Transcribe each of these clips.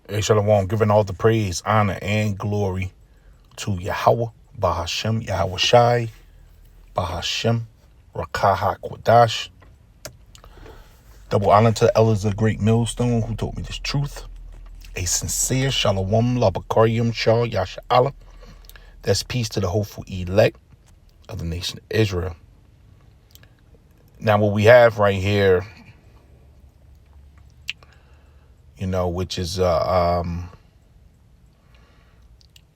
Hey, Shalom, giving all the praise, honor, and glory to Yahweh, Bahashem, Yahweh Shai, Bahashem, Rakaha Kwadash. Double honor to the elders of Great Millstone who told me this truth. A sincere Shalom, Labakariam, Shah, Yasha Allah. That's peace to the hopeful elect of the nation of Israel. Now, what we have right here, which is a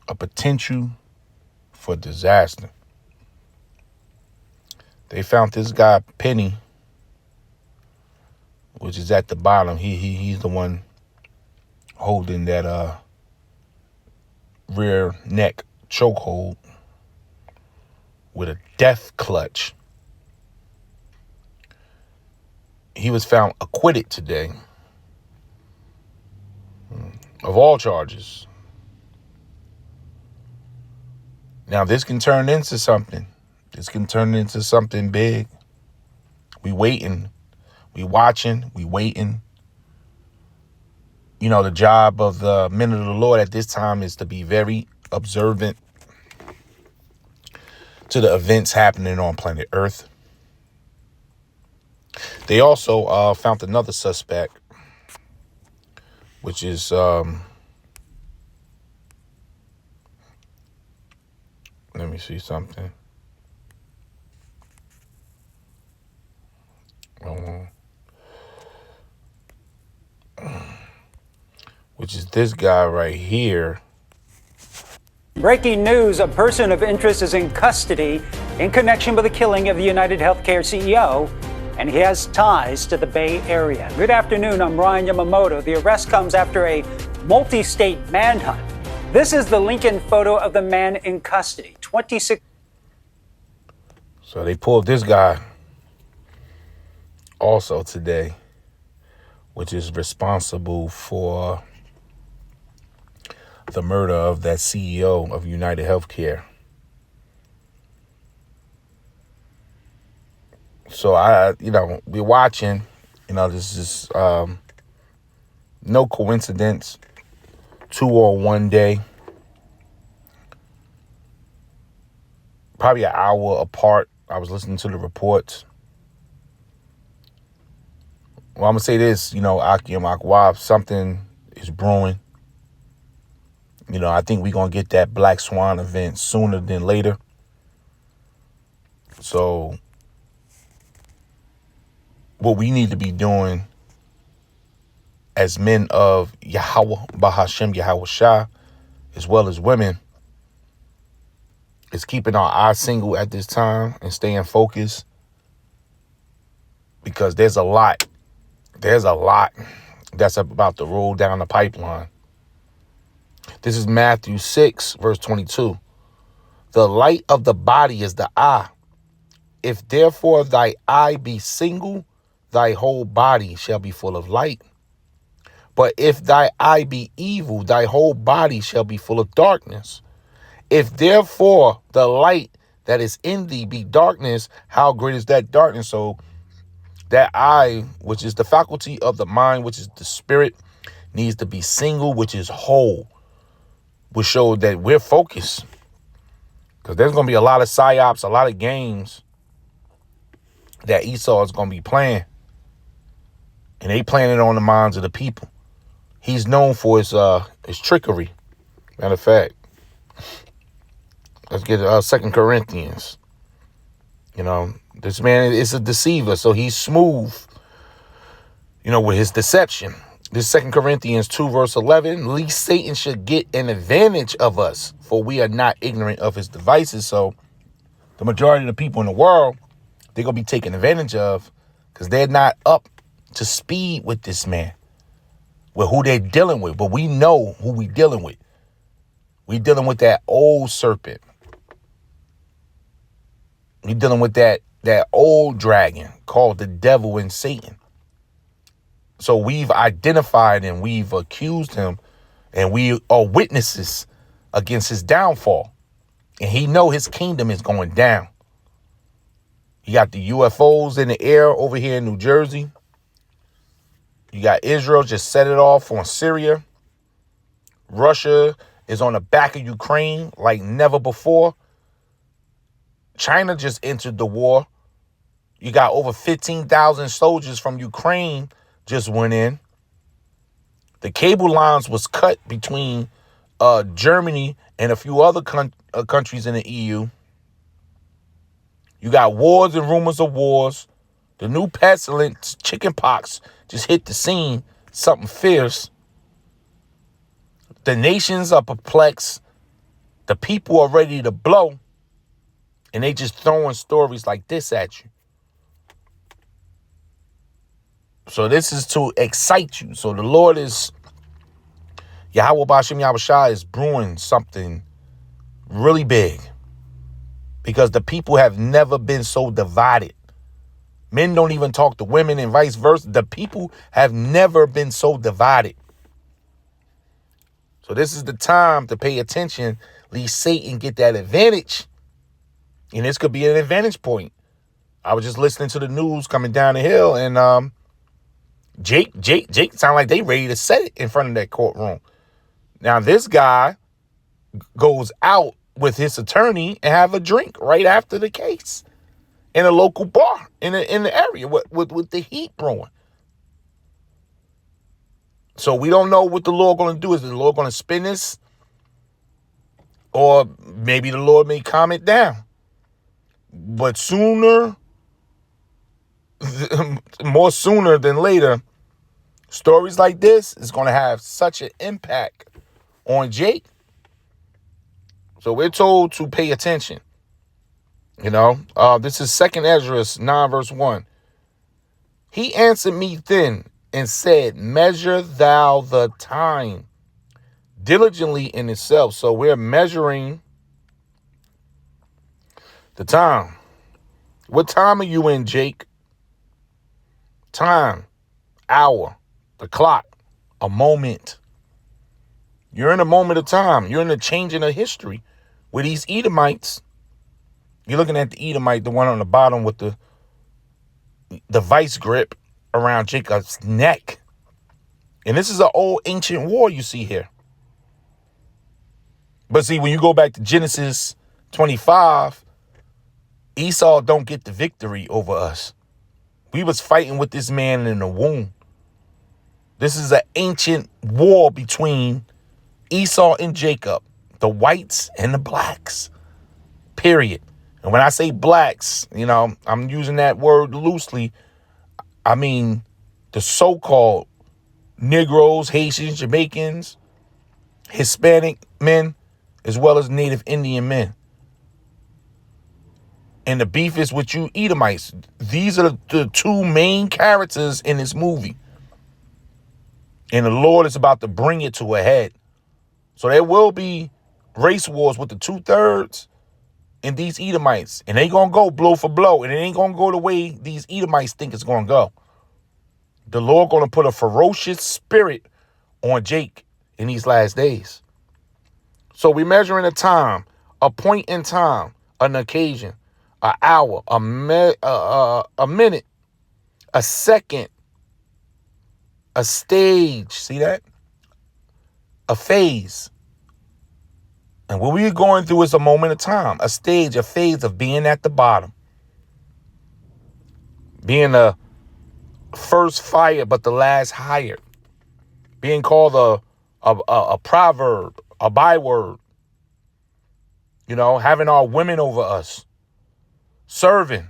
potential for disaster. They found this guy Penny, which is at the bottom. He's the one holding that rear neck chokehold with a death clutch. He was found acquitted today of all charges. Now, this can turn into something. This can turn into something big. We waiting. We watching. We waiting. The job of the men of the Lord at this time is to be very observant to the events happening on planet Earth. They also found another suspect, which is let me see something. Which is this guy right here. Breaking news, a person of interest is in custody in connection with the killing of the United Healthcare CEO, and he has ties to the Bay Area. Good afternoon, I'm Ryan Yamamoto. The arrest comes after a multi-state manhunt. This is the Lincoln photo of the man in custody, 26. So they pulled this guy also today, which is responsible for the murder of that CEO of United Healthcare. So we're watching, this is no coincidence. 2 on one day, probably an hour apart. I was listening to the reports. Well, I'm gonna say this, Akim Akwab, something is brewing. I think we're going to get that Black Swan event sooner than later. So what we need to be doing as men of Yahweh, Bahashem, Yahweh Shah, as well as women, is keeping our eyes single at this time and staying focused. Because there's a lot that's about to roll down the pipeline. This is Matthew 6, verse 22. The light of the body is the eye. If therefore thy eye be single, thy whole body shall be full of light. But if thy eye be evil, thy whole body shall be full of darkness. If therefore the light that is in thee be darkness, how great is that darkness? So that eye, which is the faculty of the mind, which is the spirit, needs to be single, which is whole. Will show that we're focused. Because there's going to be a lot of psyops, a lot of games that Esau is going to be playing. And they playing it on the minds of the people. He's known for his trickery. Matter of fact, let's get 2 Corinthians. This man is a deceiver, so he's smooth, with his deception. This 2 Corinthians 2, verse 11, least Satan should get an advantage of us, for we are not ignorant of his devices. So the majority of the people in the world, they're going to be taken advantage of because they're not up to speed with this man, with who they're dealing with. But we know who we dealing with. We dealing with that old serpent. We dealing with that old dragon called the devil and Satan. So we've identified him, we've accused him, and we are witnesses against his downfall. And he know his kingdom is going down. You got the UFOs in the air over here in New Jersey. You got Israel just set it off on Syria. Russia is on the back of Ukraine like never before. China just entered the war. You got over 15,000 soldiers from Ukraine just went in. The cable lines was cut between Germany and a few other countries in the EU. You got wars and rumors of wars. The new pestilence, chickenpox, just hit the scene. Something fierce. The nations are perplexed. The people are ready to blow. And they just throwing stories like this at you. So this is to excite you. So the Lord is, Yahweh Bashim Yahushua is brewing something really big. Because the people have never been so divided. Men don't even talk to women and vice versa. The people have never been so divided. So this is the time to pay attention, lest Satan get that advantage. And this could be an advantage point. I was just listening to the news coming down the hill, and Jake sound like they ready to set it in front of that courtroom. Now this guy goes out with his attorney and have a drink right after the case in a local bar in the area with the heat brewing. So we don't know what the Lord going to do. Is the Lord going to spin this? Or maybe the Lord may calm it down. But more sooner than later, stories like this is going to have such an impact on Jake. So we're told to pay attention. You know, this is 2 Ezra 9 verse 1. He answered me then and said, measure thou the time diligently in itself. So we're measuring the time. What time are you in, Jake? Time, hour, the clock, a moment. You're in a moment of time. You're in the changing of history with these Edomites. You're looking at the Edomite, the one on the bottom with the vice grip around Jacob's neck. And this is an old ancient war you see here. But see, when you go back to Genesis 25, Esau don't get the victory over us. We was fighting with this man in the womb. This is an ancient war between Esau and Jacob, the whites and the blacks, period. And when I say blacks, you know, I'm using that word loosely. I mean the so-called Negroes, Haitians, Jamaicans, Hispanic men, as well as Native Indian men. And the beef is with you Edomites. These are the two main characters in this movie. And the Lord is about to bring it to a head. So there will be race wars with the 2/3 and these Edomites. And they going to go blow for blow. And it ain't going to go the way these Edomites think it's going to go. The Lord going to put a ferocious spirit on Jake in these last days. So we're measuring a time, a point in time, an occasion, an hour, a minute, a second, a stage. See that? A phase. And what we're going through is a moment of time, a stage, a phase of being at the bottom. Being the first fired, but the last hired. Being called a proverb, a byword. You know, having our women over us. Serving.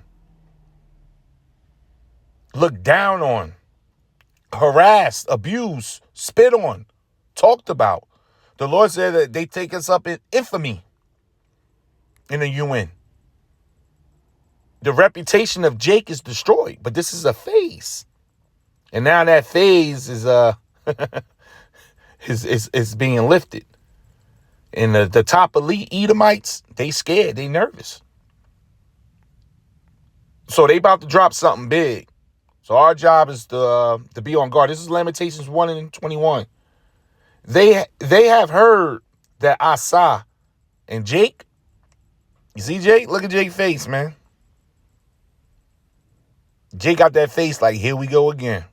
Looked down on. Harassed, abused, spit on, talked about. The Lord said that they take us up in infamy in the UN. The reputation of Jake is destroyed, but this is a phase. And now that phase is is being lifted. And the top elite Edomites, they scared, they nervous. So they about to drop something big. So our job is to be on guard. This is Lamentations 1 and 21. They have heard that Asa and Jake. You see Jake? Look at Jake's face, man. Jake got that face like, here we go again.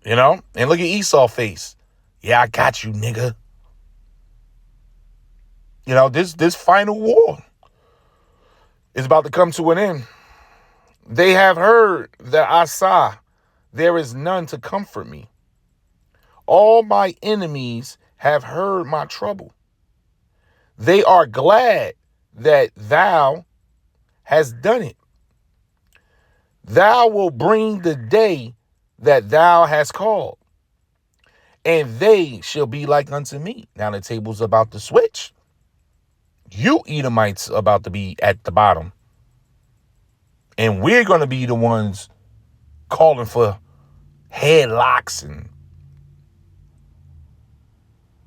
You know? And look at Esau's face. Yeah, I got you, nigga. You know, this final war is about to come to an end. They have heard that I sigh. There is none to comfort me. All my enemies have heard my trouble. They are glad that thou hast done it. Thou wilt bring the day that thou hast called, and they shall be like unto me. Now the table's about to switch. You Edomites about to be at the bottom. And we're going to be the ones calling for headlocks and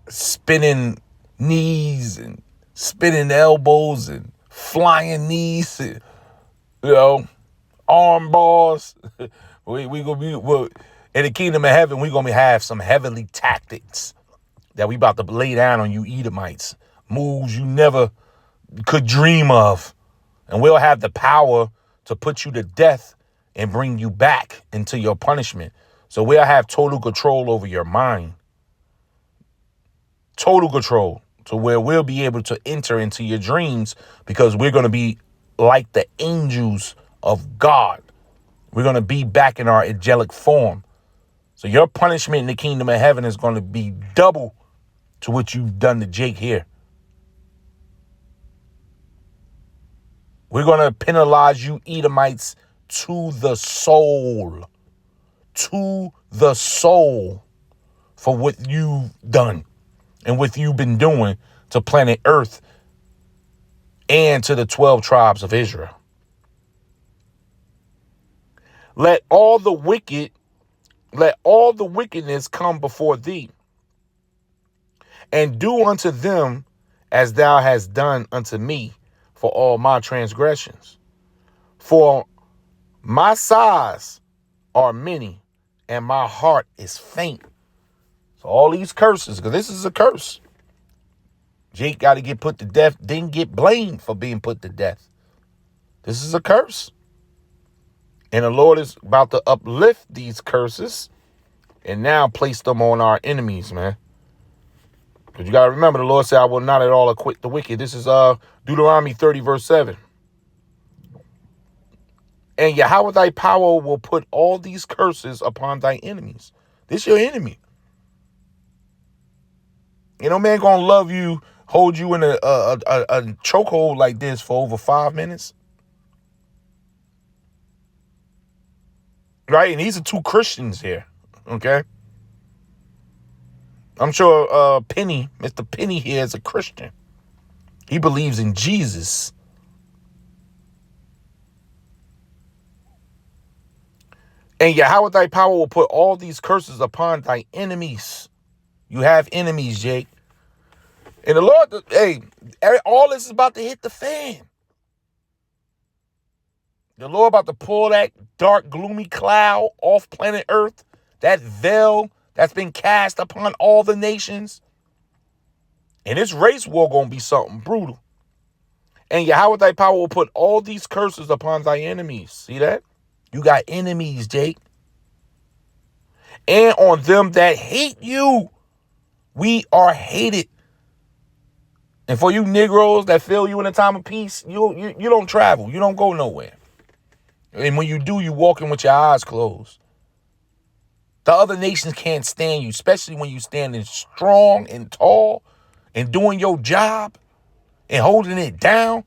spinning knees and spinning elbows and flying knees and, arm bars. we gonna be in the kingdom of heaven. We gonna have some heavenly tactics that we about to lay down on you Edomites. Moves you never could dream of, and we'll have the power to put you to death and bring you back into your punishment. So we'll have total control over your mind. Total control to where we'll be able to enter into your dreams because we're going to be like the angels of God. We're going to be back in our angelic form. So your punishment in the kingdom of heaven is going to be double to what you've done to Jake here. We're going to penalize you Edomites to the soul. To the soul for what you've done and what you've been doing to planet Earth and to the 12 tribes of Israel. Let all the wickedness come before thee, and do unto them as thou hast done unto me for all my transgressions. For my sighs are many, and my heart is faint. So all these curses, because this is a curse. Jake got to get put to death, didn't get blamed for being put to death. This is a curse. And the Lord is about to uplift these curses and now place them on our enemies, man. Because you got to remember, the Lord said, I will not at all acquit the wicked. This is Deuteronomy 30, verse 7. And Yahweh thy power will put all these curses upon thy enemies. This is your enemy. You know, man gonna love you, hold you in a chokehold like this for over 5 minutes. Right? And these are two Christians here. Okay? I'm sure Mr. Penny here is a Christian. He believes in Jesus. And Yahweh thy power will put all these curses upon thy enemies. You have enemies, Jake. And the Lord, hey, all this is about to hit the fan. The Lord about to pull that dark, gloomy cloud off planet Earth, that veil that's been cast upon all the nations. And this race war gonna be something brutal. And Yahweh thy power will put all these curses upon thy enemies. See that? You got enemies, Jake. And on them that hate you, we are hated. And for you Negroes that feel you in a time of peace, you don't travel. You don't go nowhere. And when you do, you walking with your eyes closed. The other nations can't stand you, especially when you standing strong and tall and doing your job and holding it down,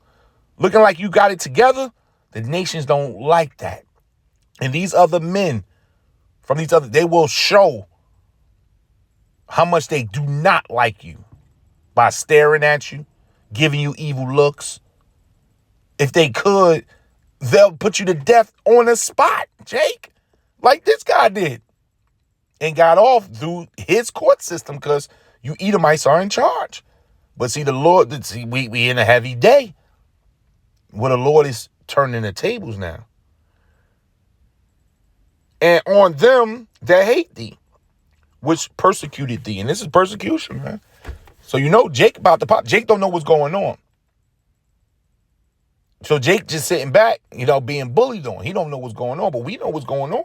looking like you got it together. The nations don't like that. And these other men from these other, they will show how much they do not like you by staring at you, giving you evil looks. If they could, they'll put you to death on the spot, Jake, like this guy did, and got off through his court system because you Edomites are in charge. But see, the Lord, we in a heavy day where the Lord is turning the tables now. And on them that hate thee, which persecuted thee. And this is persecution, man. So you know Jake about to pop. Jake don't know what's going on. So Jake just sitting back, being bullied on. He don't know what's going on, but we know what's going on.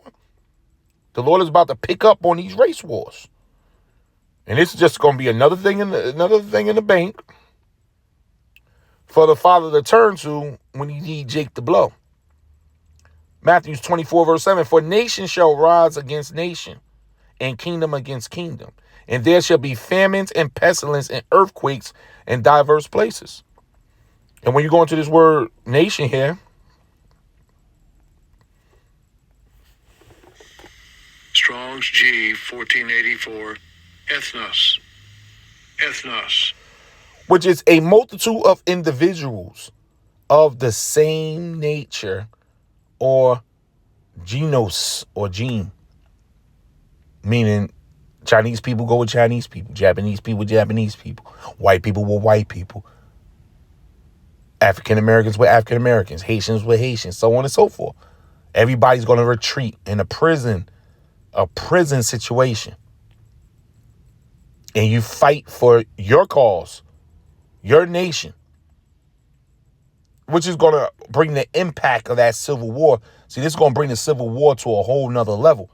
The Lord is about to pick up on these race wars. And this is just going to be another thing in the bank for the Father to turn to when he need Jake to blow. Matthew 24, verse 7, for nation shall rise against nation, and kingdom against kingdom. And there shall be famines and pestilence and earthquakes in diverse places. And when you go into this word nation here, Strong's G 1484, ethnos, which is a multitude of individuals of the same nature, or genos or gene, meaning Chinese people go with Chinese people, Japanese people with Japanese people, white people with white people, African Americans with African Americans, Haitians with Haitians, so on and so forth. Everybody's going to retreat in a prison situation. And you fight for your cause, your nation, which is going to bring the impact of that civil war. See, this is going to bring the civil war to a whole nother level,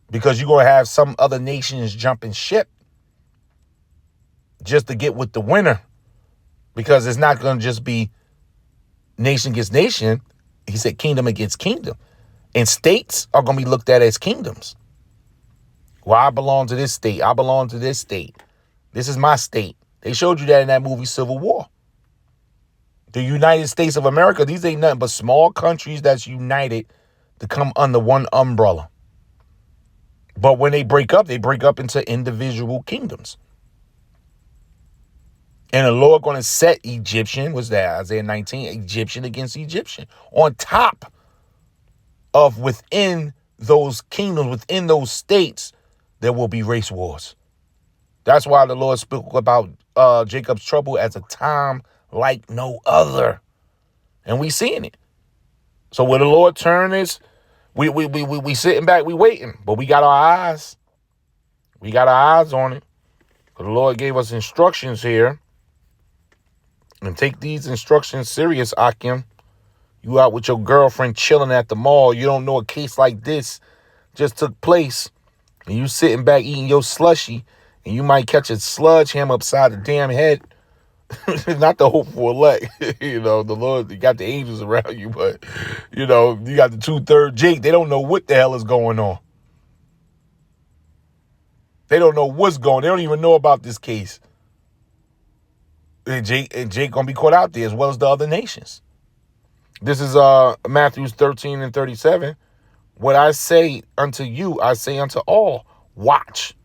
because you're going to have some other nations jumping ship just to get with the winner, because it's not going to just be nation against nation. He said kingdom against kingdom, and states are going to be looked at as kingdoms. Well, I belong to this state. I belong to this state. This is my state. They showed you that in that movie Civil War. The United States of America, these ain't nothing but small countries that's united to come under one umbrella. But when they break up into individual kingdoms. And the Lord going to set Egyptian, was that Isaiah 19, Egyptian against Egyptian, on top of within those kingdoms, within those states, there will be race wars. That's why the Lord spoke about Jacob's trouble as a time like no other. And we seeing it. So when the Lord turn is, we sitting back, we waiting, but we got our eyes. We got our eyes on it. The Lord gave us instructions here. And take these instructions serious, Akim. You out with your girlfriend chilling at the mall. You don't know a case like this just took place. And you sitting back eating your slushy. And you might catch a sludge hammer upside the damn head. Not the hopeful elect. The Lord, you got the angels around you. But, you got the 2/3 Jake. They don't know what the hell is going on. They don't know what's going on. They don't even know about this case. And Jake gonna be caught out there as well as the other nations. This is Matthew 13 and 37. What I say unto you, I say unto all, watch.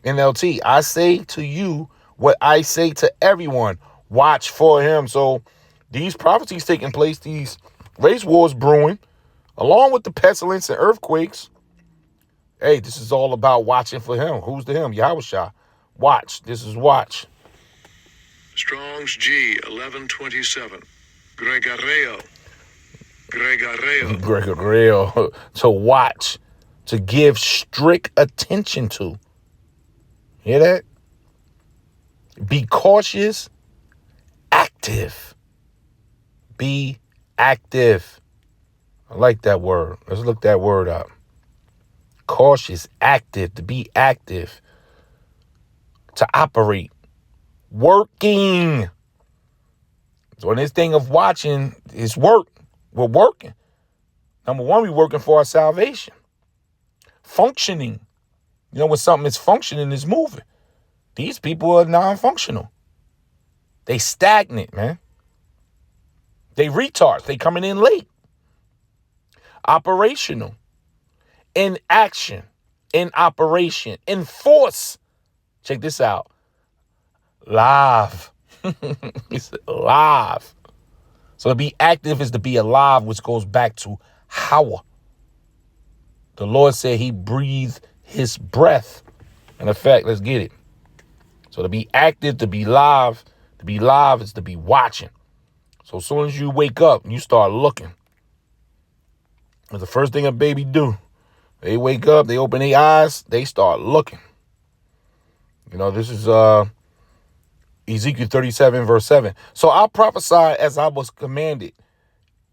NLT, I say to you what I say to everyone, watch for him. So these prophecies taking place, these race wars brewing, along with the pestilence and earthquakes. Hey, this is all about watching for him. Who's the him? Yahushua. Watch. This is watch. Strong's G 1127, Gregorio, to watch, to give strict attention to. Hear that? Be cautious, active. Be active. I like that word. Let's look that word up. Cautious, active, to be active, to operate. Working. So in this thing of watching is work. We're working. Number one, we're working for our salvation. Functioning. When something is functioning, it's moving. These people are non-functional. They stagnant, man. They retards. They coming in late. Operational. In action. In operation. In force. Check this out. Live. It's live. So to be active is to be alive, which goes back to how the Lord said he breathed his breath. In effect, let's get it. So to be active, to be live is to be watching. So as soon as you wake up, you start looking. That's the first thing a baby do. They wake up, they open their eyes, they start looking. This is Ezekiel 37, verse 7. So I prophesied as I was commanded,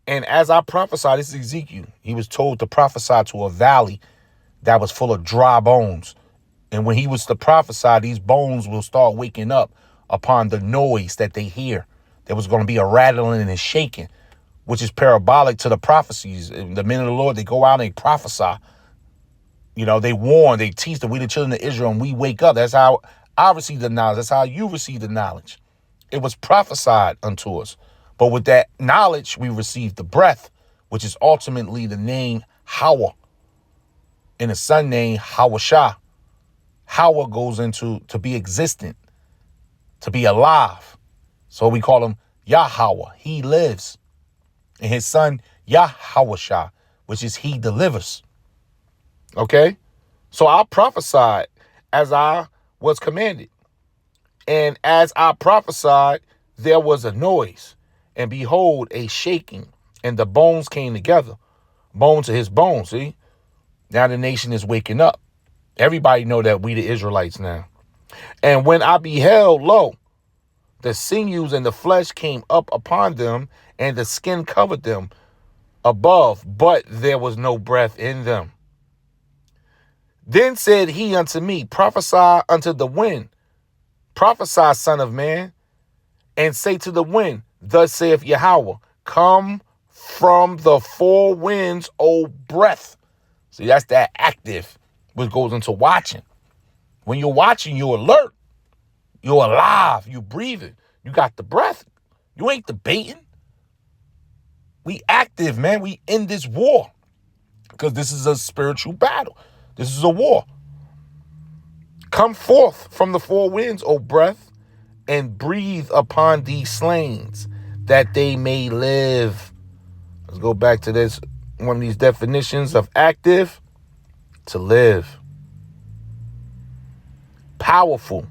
And as I prophesied, this is Ezekiel, he was told to prophesy to a valley that was full of dry bones. And when he was to prophesy, these bones will start waking up upon the noise that they hear. There was going to be a rattling and a shaking, which is parabolic to the prophecies. And the men of the Lord, they go out and they prophesy. You know, they warn, they teach that we the children of Israel and we wake up. That's how I receive the knowledge. That's how you receive the knowledge. It was prophesied unto us. But with that knowledge, we received the breath, which is ultimately the name Hawa, and the son name Hawashah. Hawa goes into to be existent, to be alive. So we call him Yahweh. He lives. And his son Yahawashah, which is he delivers. Okay? So I prophesied as I was commanded. And as I prophesied, there was a noise. And behold, a shaking. And the bones came together. Bone to his bone, see? Now the nation is waking up. Everybody know that we the Israelites now. And when I beheld, lo, the sinews and the flesh came up upon them, and the skin covered them above, but there was no breath in them. Then said he unto me, prophesy unto the wind. Prophesy, son of man, and say to the wind, thus saith Yahweh, come from the four winds, O breath. See, that's that active, which goes into watching. When you're watching, you're alert. You're alive. You're breathing. You got the breath. You ain't debating. We active, man. We in this war. Because this is a spiritual battle. This is a war. Come forth from the four winds, O breath, and breathe upon these slains, that they may live. Let's go back to this. One of these definitions of active, to live. Powerful.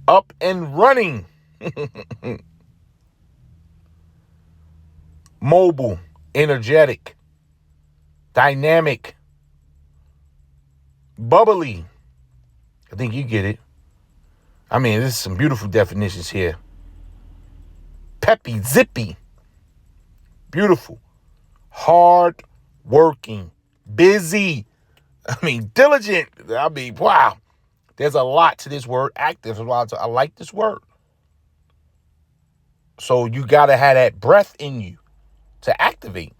Up and running. Mobile, energetic, dynamic, bubbly. I think you get it. I mean, there's some beautiful definitions here. Peppy, zippy, beautiful, hard working, busy. I mean, diligent. I mean, wow. There's a lot to this word, active. I like this word. So you got to have that breath in you to activate.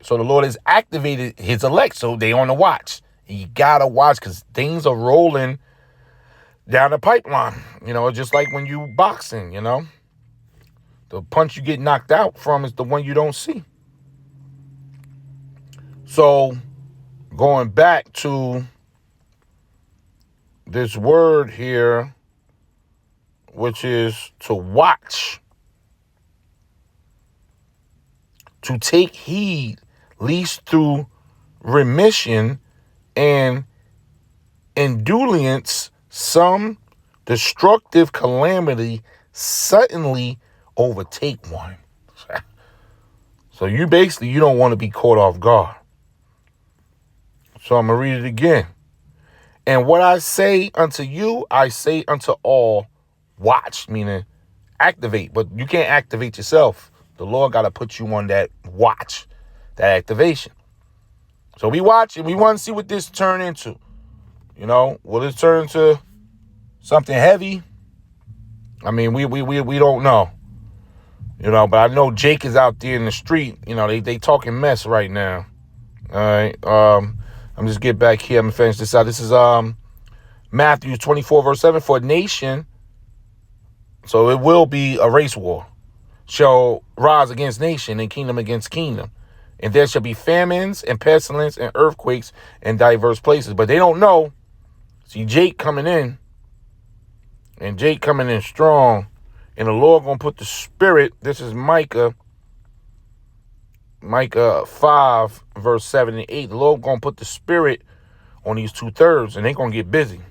So the Lord has activated his elect, so they on the watch. And you got to watch because things are rolling down the pipeline. You know, just like when you boxing, you know. The punch you get knocked out from is the one you don't see. So going back to this word here, which is to watch, to take heed, lest through remission and indulgence some destructive calamity suddenly overtake one. So you don't want to be caught off guard. So I'm going to read it again. And what I say unto you, I say unto all, watch, meaning activate. But you can't activate yourself. The Lord got to put you on that watch, that activation. So we watch and we want to see what this turn into. You know, will it turn into something heavy? I mean, we don't know. You know, but I know Jake is out there in the street. You know, they talking mess right now. All right. I'm just get back here. I'm going to finish this out. This is Matthew 24, verse 7. For a nation, so it will be a race war, shall rise against nation and kingdom against kingdom. And there shall be famines and pestilence and earthquakes in diverse places. But they don't know. See, Jake coming in. And Jake coming in strong. And the Lord going to put the spirit. This is Micah 5, verse 7 and 8. The Lord going to put the spirit on these 2/3. And they going to get busy.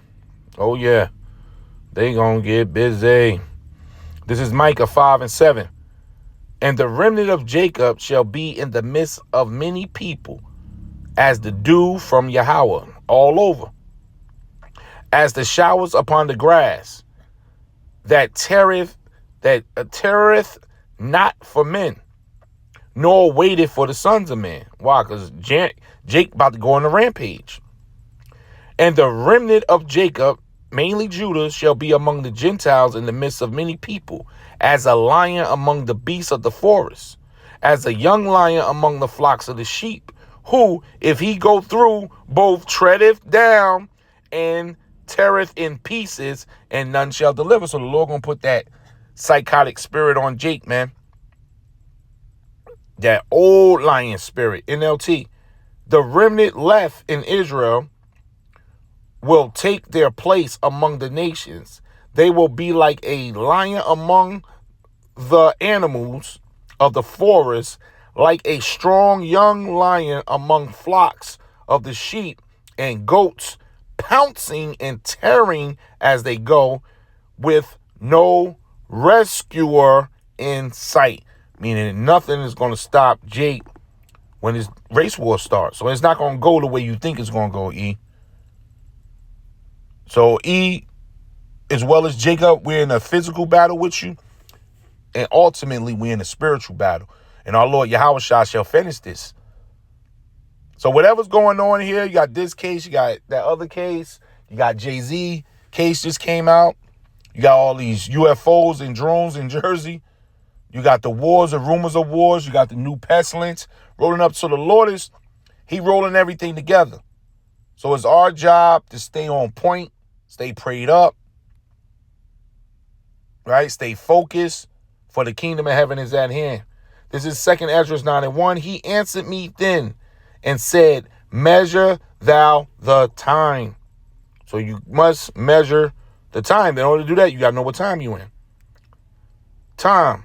Oh, yeah. They going to get busy. This is Micah 5 and 7. And the remnant of Jacob shall be in the midst of many people, as the dew from Yahweh, all over, as the showers upon the grass, that teareth that tarrieth not for men, nor waiteth for the sons of men. Why? Because Jake about to go on a rampage. And the remnant of Jacob, mainly Judah, shall be among the Gentiles in the midst of many people, as a lion among the beasts of the forest, as a young lion among the flocks of the sheep, who, if he go through, both treadeth down and teareth in pieces, and none shall deliver. So the Lord gonna put that psychotic spirit on Jake, man. That old lion spirit, NLT. The remnant left in Israel will take their place among the nations. They will be like a lion among the animals of the forest, like a strong young lion among flocks of the sheep and goats, pouncing and tearing as they go, with no rescuer in sight. Meaning nothing is going to stop Jake when his race war starts. So it's not going to go the way you think it's going to go, E. So E, as well as Jacob, we're in a physical battle with you. And ultimately, we're in a spiritual battle. And our Lord Yahweh shall finish this. So whatever's going on here, you got this case, you got that other case, you got Jay-Z case just came out. You got all these UFOs and drones in Jersey. You got the wars and rumors of wars. You got the new pestilence rolling up. So the Lord he rolling everything together. So it's our job to stay on point, stay prayed up, right? Stay focused, for the kingdom of heaven is at hand. This is 2 Ezra 9:1. He answered me then and said, measure thou the time. So you must measure the time. In order to do that, you got to know what time you're in. Time,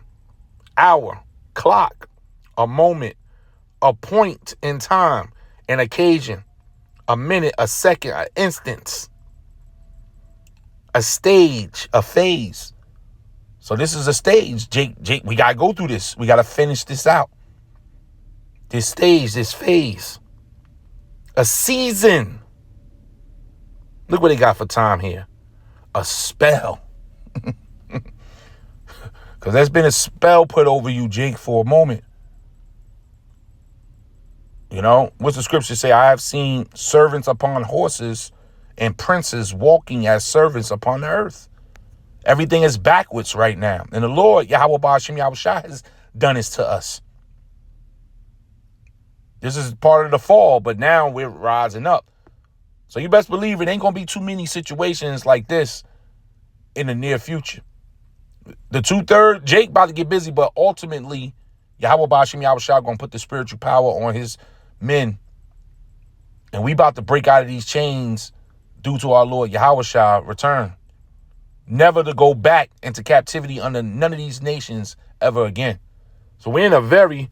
hour, clock, a moment, a point in time, an occasion, a minute, a second, an instance, a stage, a phase. So this is a stage. Jake, we got to go through this. We got to finish this out. This stage, this phase. A season. Look what they got for time here. A spell. Because there's been a spell put over you, Jake, for a moment. You know, what's the scripture say? I have seen servants upon horses and princes walking as servants upon the earth. Everything is backwards right now. And the Lord, Yahweh Ba'ashem Yahweh Shai, has done this to us. This is part of the fall, but now we're rising up. So you best believe it ain't going to be too many situations like this in the near future. The 2/3, Jake about to get busy, but ultimately, Yahweh Ba'ashem Yahweh Shai going to put the spiritual power on his men. And we about to break out of these chains due to our Lord Yahweh Shai return. Never to go back into captivity under none of these nations ever again. So we're in a very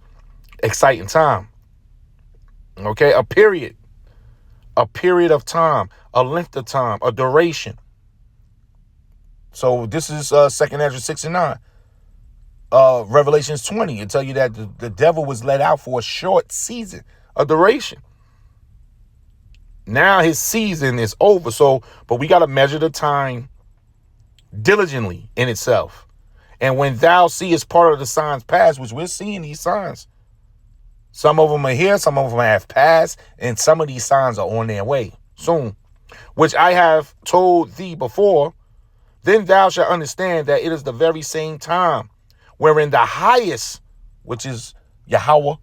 exciting time. Okay, a period of time, a length of time, a duration. So this is 2 Ezra 6:9. Revelations 20, it tell you that the devil was let out for a short season, a duration. Now his season is over. So, but we got to measure the time diligently in itself. And when thou seest part of the signs pass, which we're seeing these signs, some of them are here, some of them have passed, and some of these signs are on their way soon, which I have told thee before, then thou shalt understand that it is the very same time wherein the highest, which is Yahweh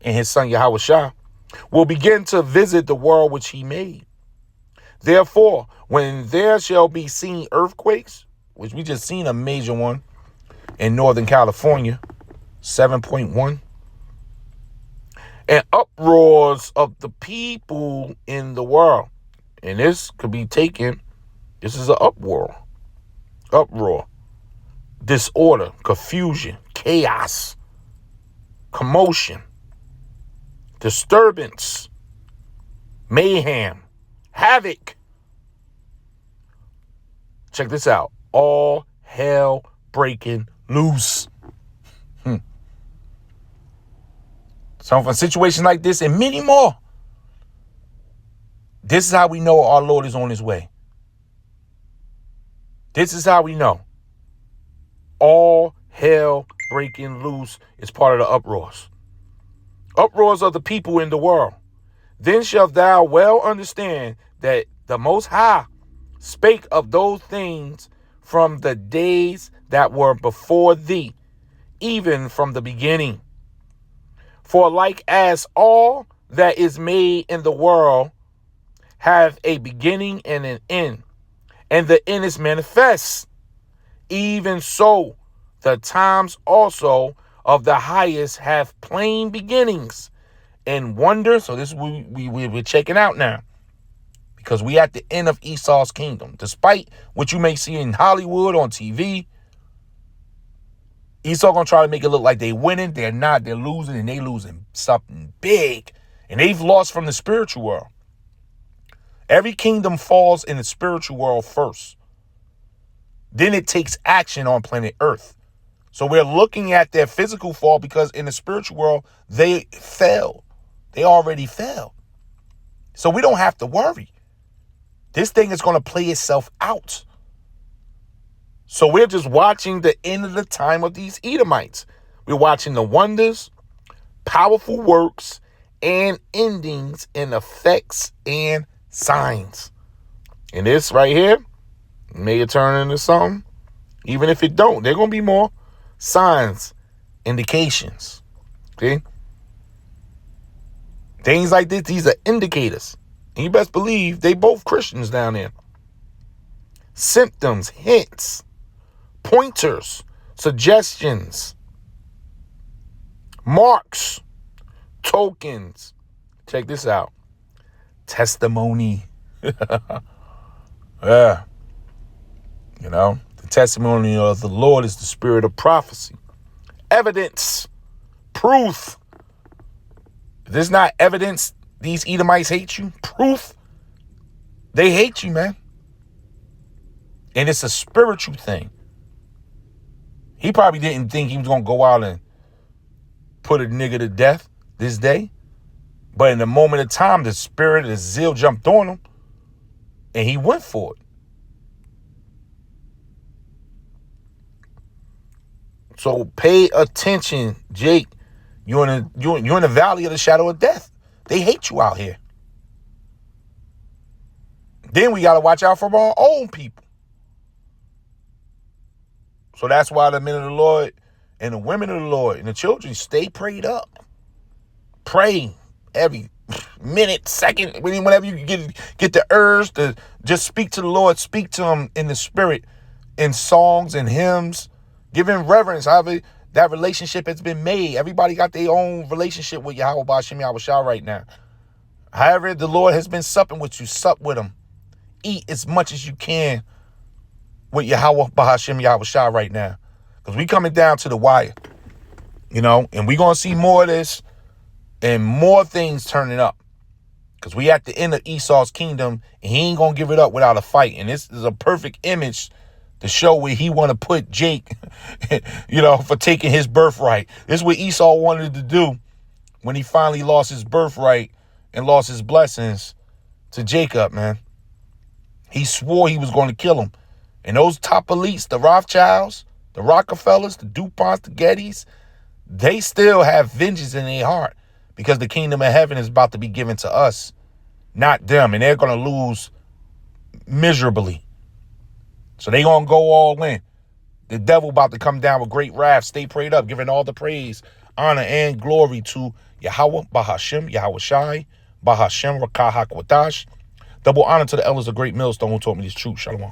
and his son Yahweh Shah, will begin to visit the world which he made. Therefore, when there shall be seen earthquakes, which we just seen a major one in Northern California, 7.1, and uproars of the people in the world. And this could be taken, this is an uproar, disorder, confusion, chaos, commotion, disturbance, mayhem, havoc. Check this out. All hell breaking loose. So for situations like this and many more, this is how we know our Lord is on his way. This is how we know. all hell breaking loose is part of the uproars. Uproars of the people in the world. Then shalt thou well understand that the Most High spake of those things from the days that were before thee, even from the beginning. For like as all that is made in the world have a beginning and an end, and the end is manifest, even so the times also of the highest have plain beginnings and wonder. So this is what we're checking out now, because we at the end of Esau's kingdom. Despite what you may see in Hollywood on TV, Esau gonna try to make it look like they winning. They're not. They're losing, and they losing something big. And they've lost from the spiritual world. Every kingdom falls in the spiritual world first. Then it takes action on planet Earth. So we're looking at their physical fall because in the spiritual world, they fell. They already fell. So we don't have to worry. This thing is going to play itself out. So we're just watching the end of the time of these Edomites. We're watching the wonders, powerful works, and endings and effects and signs. And this right here may it turn into something. Even if it don't, there are going to be more signs, indications. Okay? Things like this, these are indicators. And you best believe they both Christians down there. Symptoms, hints, pointers, suggestions, marks, tokens. Check this out. Testimony. Yeah. You know, the testimony of the Lord is the spirit of prophecy. Evidence, proof. If there's not evidence these Edomites hate you, proof they hate you, man. And it's a spiritual thing. He probably didn't think he was going to go out and put a nigga to death this day. But in the moment of time, the spirit of the zeal jumped on him and he went for it. So pay attention, Jake. You're in the valley of the shadow of death. They hate you out here. Then we got to watch out for our own people. So that's why the men of the Lord and the women of the Lord and the children stay prayed up. Pray every minute, second, whenever you get the urge to just speak to the Lord, speak to him in the spirit, in songs and hymns, give him reverence. However that relationship has been made. Everybody got their own relationship with Yahweh Ba'ashem Yahweh Shah right now. However the Lord has been supping with you, sup with him. Eat as much as you can with Yahweh Ba'ashem Yahweh Shah right now. Because we coming down to the wire. You know, and we going to see more of this and more things turning up. Because we at the end of Esau's kingdom and he ain't going to give it up without a fight. And this is a perfect image to show where he want to put Jake, you know, for taking his birthright. This is what Esau wanted to do when he finally lost his birthright and lost his blessings to Jacob, man. He swore he was going to kill him. And those top elites, the Rothschilds, the Rockefellers, the DuPonts, the Gettys, they still have vengeance in their heart because the kingdom of heaven is about to be given to us, not them. And they're going to lose miserably. So they going to go all in. The devil about to come down with great wrath. Stay prayed up, giving all the praise, honor, and glory to Yahweh Ba'ashem Yahweh Shai Ba'ashem Rakah HaKwadash. Double honor to the elders of Great Millstone who taught me this truth. Shalom.